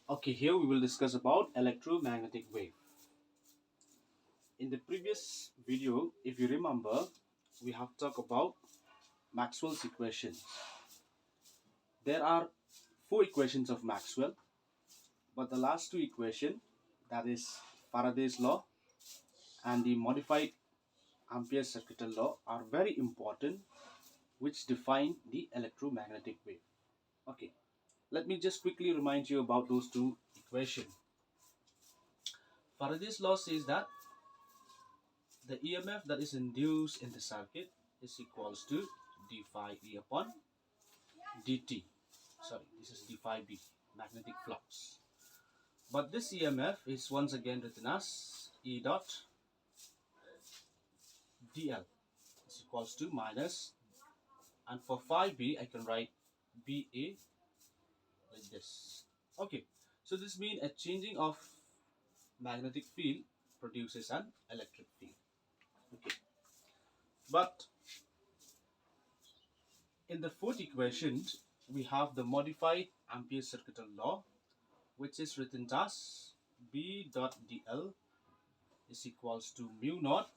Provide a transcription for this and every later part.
Okay, here we will discuss about electromagnetic wave. In the previous video, if you remember, we have talked about Maxwell's equations. There are four equations of Maxwell, but the last two equations, that is Faraday's law and the modified Ampere's circuital law, are very important, which define the electromagnetic wave. Okay, let me just quickly remind you about those two equations. Faraday's law says that the EMF that is induced in the circuit is equals to d phi E upon dt. Sorry, this is d phi B, magnetic flux. But this EMF is once again written as E dot dl is equals to minus, and for phi B I can write BA like this. Okay, so this means a changing of magnetic field produces an electric field. Okay, but in the fourth equation, we have the modified Ampere's circuital law, which is written as B dot dl is equals to mu naught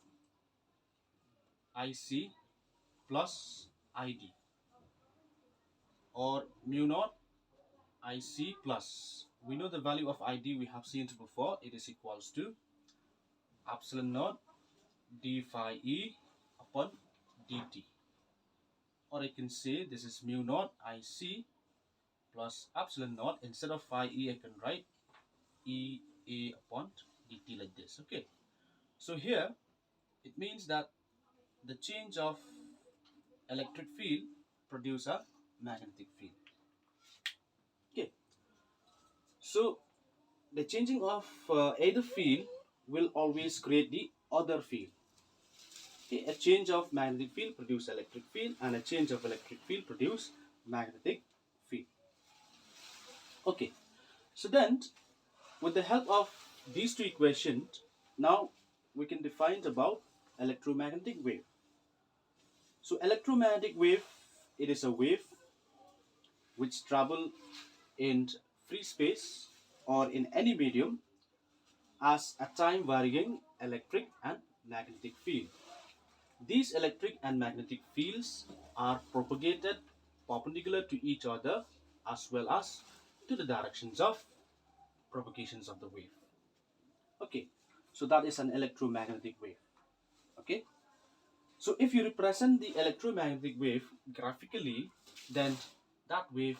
IC plus ID, or mu naught IC plus. We know the value of ID, we have seen it before. It is equals to epsilon naught d phi E upon dt. Or I can say this is mu naught IC plus epsilon naught. Instead of phi E, I can write E A upon dt like this. Okay, so here it means that the change of electric field produce a magnetic field. Okay, so the changing of either field will always create the other field. Okay, a change of magnetic field produce electric field, and a change of electric field produce magnetic field. Okay, so then with the help of these two equations, now we can define about electromagnetic wave. So electromagnetic wave, it is a wave which travel in free space or in any medium as a time varying electric and magnetic field. These electric and magnetic fields are propagated perpendicular to each other as well as to the directions of propagations of the wave. Okay, so that is an electromagnetic wave. Okay, so if you represent the electromagnetic wave graphically, then that wave,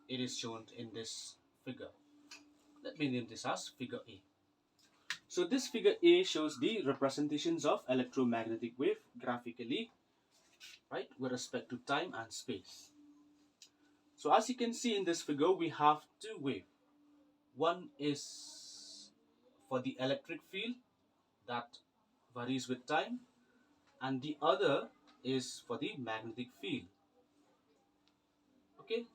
it is shown in this figure. Let me name this as figure A. So this figure A shows the representations of electromagnetic wave graphically, right, with respect to time and space. So as you can see in this figure, we have two waves. One is for the electric field that varies with time, and the other is for the magnetic field. Okay,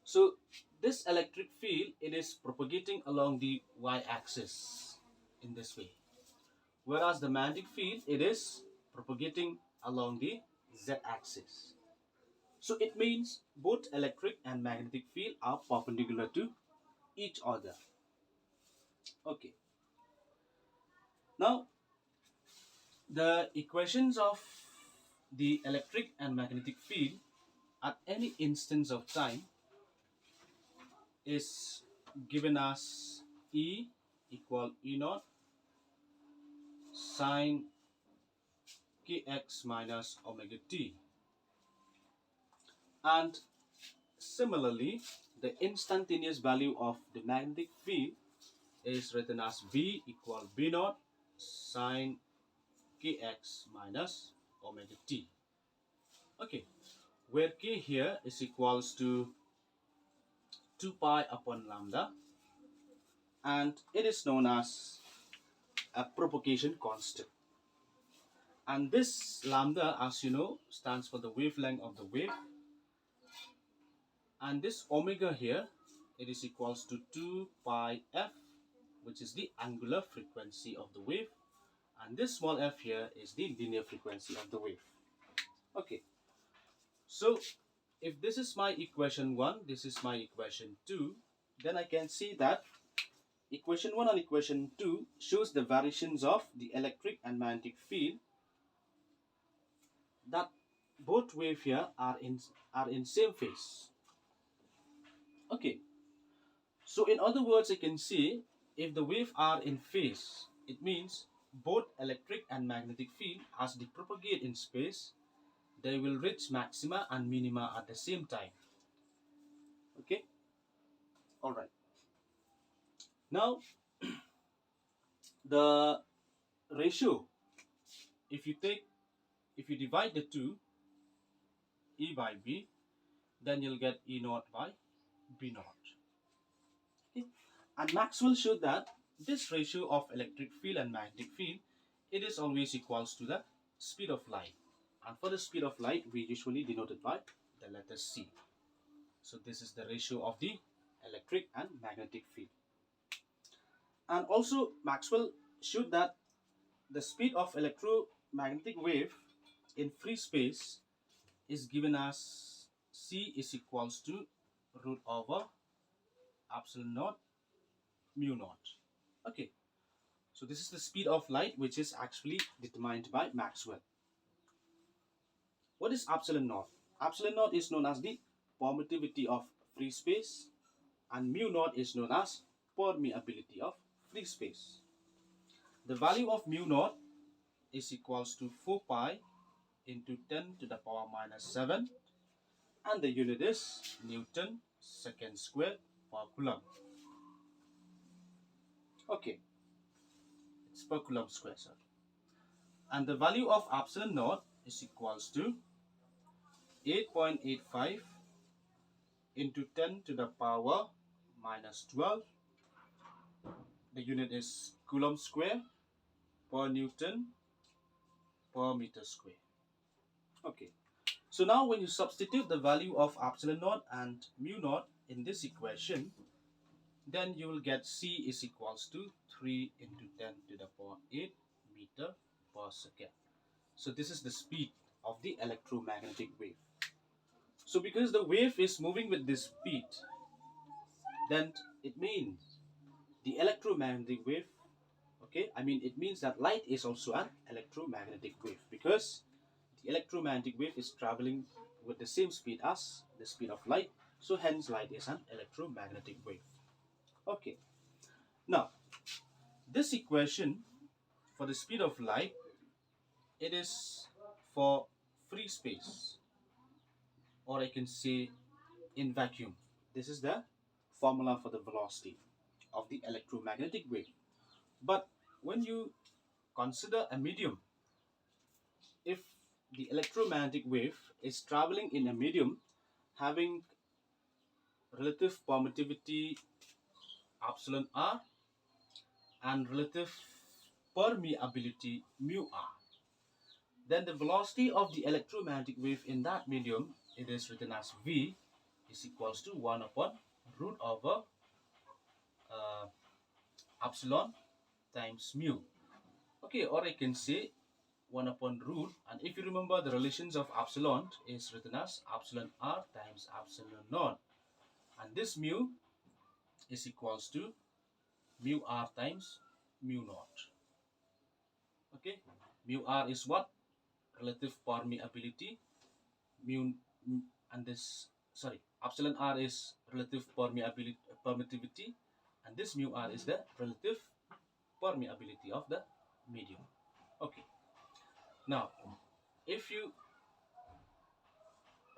so this electric field, it is propagating along the y-axis in this way, whereas the magnetic field, it is propagating along the z-axis. So it means both electric and magnetic field are perpendicular to each other. Okay, now the equations of the electric and magnetic field at any instance of time is given as E equal E naught sine kx minus omega t. And similarly, the instantaneous value of the magnetic field is written as V equal B naught sine kx minus omega t. Okay, where k here is equals to 2 pi upon lambda, and it is known as a propagation constant. And this lambda, as you know, stands for the wavelength of the wave, and this omega here, it is equals to 2 pi f, which is the angular frequency of the wave, and this small f here is the linear frequency of the wave. Okay, so if this is my equation 1, this is my equation 2, then I can see that equation 1 and equation 2 shows the variations of the electric and magnetic field, that both wave here are in same phase. Okay, so in other words, I can see if the wave are in phase, it means both electric and magnetic field, as they propagate in space, they will reach maxima and minima at the same time. Okay, all right. Now the ratio, if you divide the two, E by B, then you'll get E naught by B naught. Okay, and Maxwell showed that this ratio of electric field and magnetic field, it is always equals to the speed of light, and for the speed of light we usually denote it by the letter C. So this is the ratio of the electric and magnetic field. And also Maxwell showed that the speed of electromagnetic wave in free space is given as C is equals to root over epsilon naught mu naught. Okay, so this is the speed of light, which is actually determined by Maxwell. What is epsilon naught? Epsilon naught is known as the permittivity of free space, and mu naught is known as permeability of free space. The value of mu naught is equals to 4 pi into 10 to the power minus 7, and the unit is Newton second squared per coulomb. Okay, it's per coulomb square, sir. And the value of epsilon naught is equals to 8.85 into 10 to the power minus 12. The unit is coulomb square per Newton per meter square. Okay, so now when you substitute the value of epsilon naught and mu naught in this equation, then you will get C is equals to 3 into 10 to the power 8 meter per second. So this is the speed of the electromagnetic wave. So because the wave is moving with this speed, then it means the electromagnetic wave, okay, it means that light is also an electromagnetic wave, because the electromagnetic wave is traveling with the same speed as the speed of light, so hence light is an electromagnetic wave. Okay, now this equation for the speed of light, it is for free space, or I can say in vacuum. This is the formula for the velocity of the electromagnetic wave. But when you consider a medium, if the electromagnetic wave is traveling in a medium having relative permittivity epsilon r and relative permeability mu r, then the velocity of the electromagnetic wave in that medium, it is written as v is equals to 1 upon root over epsilon times mu. Okay, or I can say 1 upon root, and if you remember the relations of epsilon is written as epsilon r times epsilon naught, and this mu is equals to mu r times mu naught. Okay, mu r is what? Relative permeability. And this, sorry, epsilon r is relative permittivity, and this mu r is the relative permeability of the medium. Okay, now if you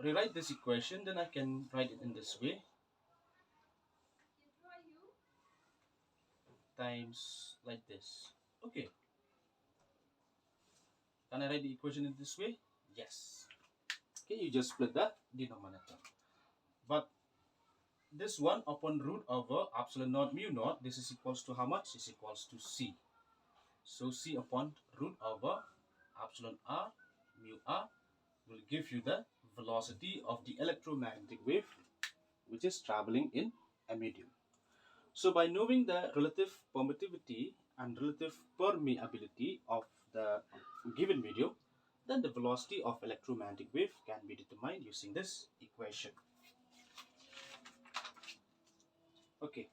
rewrite this equation, then I can write it in this way, times like this. Okay, can I write the equation in this way? Yes. Okay, you just split the denominator. But this 1 upon root over epsilon naught mu naught, this is equals to how much? Is equals to C. So C upon root over epsilon r mu r will give you the velocity of the electromagnetic wave, which is traveling in a medium. So by knowing the relative permittivity and relative permeability of the given medium, then the velocity of electromagnetic wave can be determined using this equation. Okay,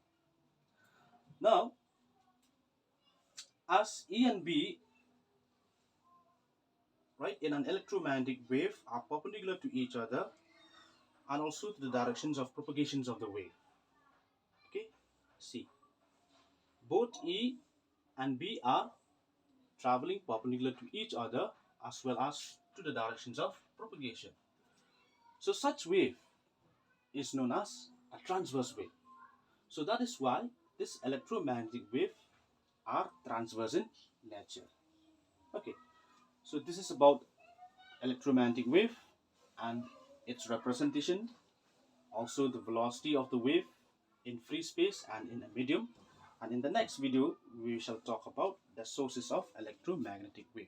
now as E and B, right, in an electromagnetic wave are perpendicular to each other and also to the directions of propagations of the wave. Okay, see, both E and B are traveling perpendicular to each other as well as to the directions of propagation. So such wave is known as a transverse wave. So that is why this electromagnetic wave are transverse in nature. Okay, so this is about electromagnetic wave and its representation, also the velocity of the wave in free space and in a medium. And in the next video, we shall talk about the sources of electromagnetic wave.